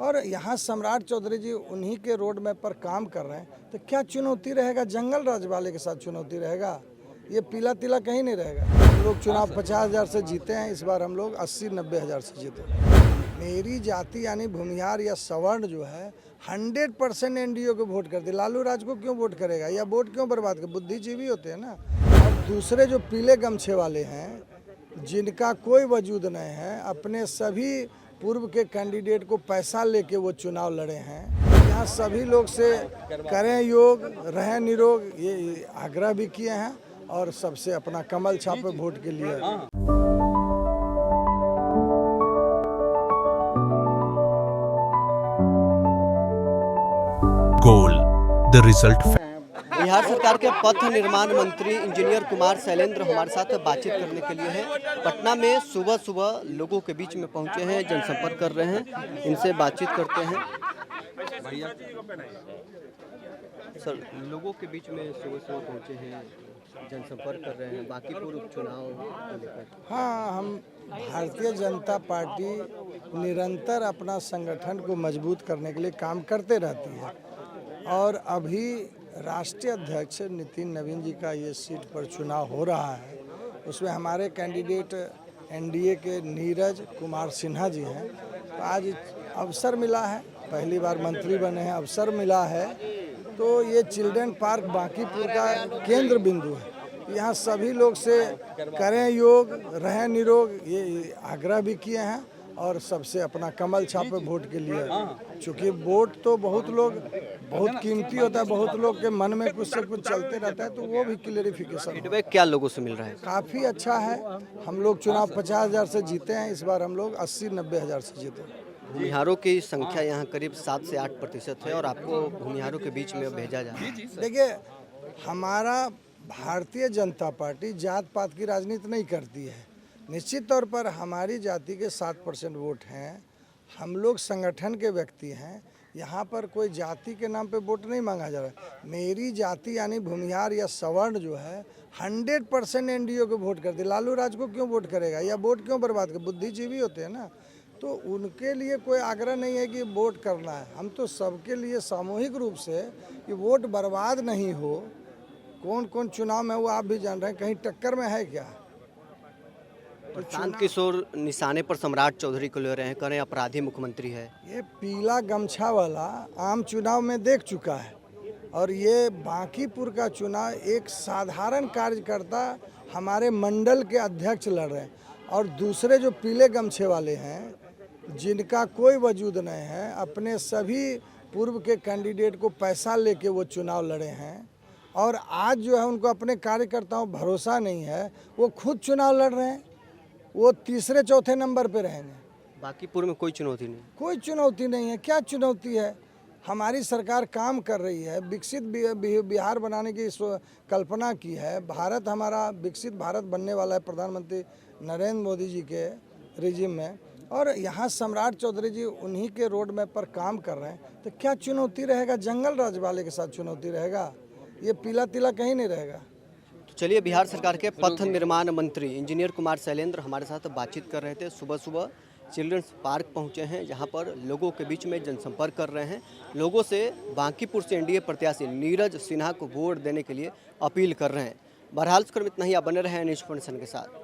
और यहाँ सम्राट चौधरी जी उन्हीं के रोड मैप पर काम कर रहे हैं, तो क्या चुनौती रहेगा? जंगल राज वाले के साथ चुनौती रहेगा? ये पीला तिला कहीं नहीं रहेगा। हम लोग चुनाव 50,000 से जीते हैं, इस बार हम लोग 80-90 हज़ार से जीते। मेरी जाति यानी भूमिहार या सवर्ण जो है 100% एनडीओ को वोट करती। लालू राज को क्यों वोट करेगा या वोट क्यों बर्बाद कर? बुद्धिजीवी होते हैं ना। और दूसरे जो पीले गमछे वाले हैं, जिनका कोई वजूद नहीं है, अपने सभी पूर्व के कैंडिडेट को पैसा लेके वो चुनाव लड़े हैं। यहाँ सभी लोग से करें योग, रहें निरोग, ये आग्रह भी किए हैं और सबसे अपना कमल छापे वोट के लिए। Goal the result. बिहार सरकार के पथ निर्माण मंत्री इंजीनियर कुमार शैलेंद्र हमारे साथ बातचीत करने के लिए हैं। पटना में सुबह सुबह लोगों के बीच में पहुंचे हैं, जनसंपर्क कर रहे हैं, इनसे बातचीत करते हैं। सर, लोगों के बीच में सुबह सुबह पहुंचे हैं, जनसंपर्क कर रहे हैं बांकीपुर उपचुनाव को लेकर। हाँ, हम भारतीय जनता पार्टी निरंतर अपना संगठन को मजबूत करने के लिए काम करते रहती है और अभी राष्ट्रीय अध्यक्ष नितिन नवीन जी का ये सीट पर चुनाव हो रहा है। उसमें हमारे कैंडिडेट एनडीए के नीरज कुमार सिन्हा जी हैं। तो आज अवसर मिला है, पहली बार मंत्री बने हैं, अवसर मिला है, तो ये चिल्ड्रन पार्क बांकीपुर का केंद्र बिंदु है। यहाँ सभी लोग से करें योग, रहें निरोग, ये आग्रह भी किए हैं और सबसे अपना कमल छापे वोट के लिए। चूँकि वोट तो बहुत कीमती होता है, बहुत लोग के मन में कुछ से कुछ चलते रहता है, तो वो भी क्लियरिफिकेशन। फीडबैक क्या लोगों से मिल रहा है? काफ़ी अच्छा है। हम लोग चुनाव 50,000 से जीते हैं, इस बार हम लोग 80-90 हज़ार से जीते। भूमिहारों की संख्या यहाँ करीब 7 से 8% है और आपको भूमिहारों के बीच में भेजा जा रहा है। देखिए, हमारा भारतीय जनता पार्टी जात पात की राजनीति नहीं करती है। निश्चित तौर पर हमारी जाति के 7% वोट हैं। हम लोग संगठन के व्यक्ति हैं। यहाँ पर कोई जाति के नाम पे वोट नहीं मांगा जा रहा है। मेरी जाति यानी भूमिहार या सवर्ण जो है 100% एनडीओ को वोट करती। लालू राज को क्यों वोट करेगा या वोट क्यों बर्बाद कर? बुद्धिजीवी होते हैं ना, तो उनके लिए कोई आग्रह नहीं है कि वोट करना है। हम तो सबके लिए सामूहिक रूप से कि वोट बर्बाद नहीं हो। कौन कौन चुनाव में वो आप भी जान रहे हैं, कहीं टक्कर में है क्या? प्रशांत किशोर निशाने पर सम्राट चौधरी को ले रहे हैं, कह रहे हैं अपराधी मुख्यमंत्री है। ये पीला गमछा वाला आम चुनाव में देख चुका है और ये बांकीपुर का चुनाव एक साधारण कार्यकर्ता हमारे मंडल के अध्यक्ष लड़ रहे हैं और दूसरे जो पीले गमछे वाले हैं, जिनका कोई वजूद नहीं है, अपने सभी पूर्व के कैंडिडेट को पैसा लेके वो चुनाव लड़े हैं और आज जो है उनको अपने कार्यकर्ताओं भरोसा नहीं है, वो खुद चुनाव लड़ रहे हैं। वो तीसरे चौथे नंबर पे रहेंगे। बांकीपुर में कोई चुनौती नहीं? कोई चुनौती नहीं है। क्या चुनौती है? हमारी सरकार काम कर रही है, विकसित बिहार बनाने की कल्पना की है। भारत हमारा विकसित भारत बनने वाला है प्रधानमंत्री नरेंद्र मोदी जी के रिजिम में, और यहाँ सम्राट चौधरी जी उन्हीं के रोड मैप पर काम कर रहे हैं, तो क्या चुनौती रहेगा? जंगल राज वाले के साथ चुनौती रहेगा? ये पीला तिला कहीं नहीं रहेगा। चलिए, बिहार सरकार के पथ निर्माण मंत्री इंजीनियर कुमार शैलेंद्र हमारे साथ बातचीत कर रहे थे। सुबह सुबह चिल्ड्रंस पार्क पहुंचे हैं, जहां पर लोगों के बीच में जनसंपर्क कर रहे हैं। लोगों से बांकीपुर से एनडीए प्रत्याशी नीरज सिन्हा को वोट देने के लिए अपील कर रहे हैं। बहरहाल इतना ही, आप बने रहे न्यूज़ 24 के साथ।